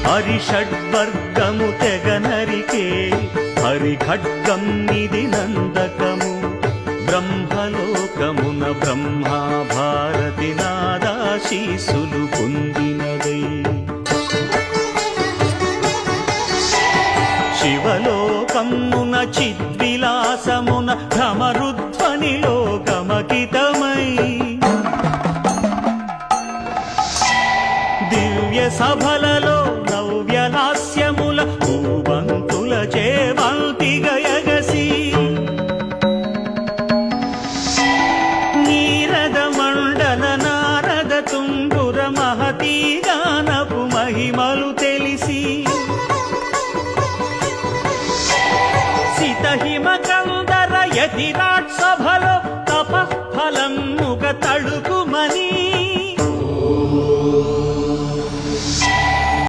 హరిషడ్వర్గము తెగనరికే హరిఖడ్గం నిది నందకము బ్రహ్మలోకమున బ్రహ్మా భారతి నాదాశీసులు పొందినదై శివలోకమున చిద్విలాసమున భ్రమరుధ్వనిలో గమకితమై దివ్య సభలలో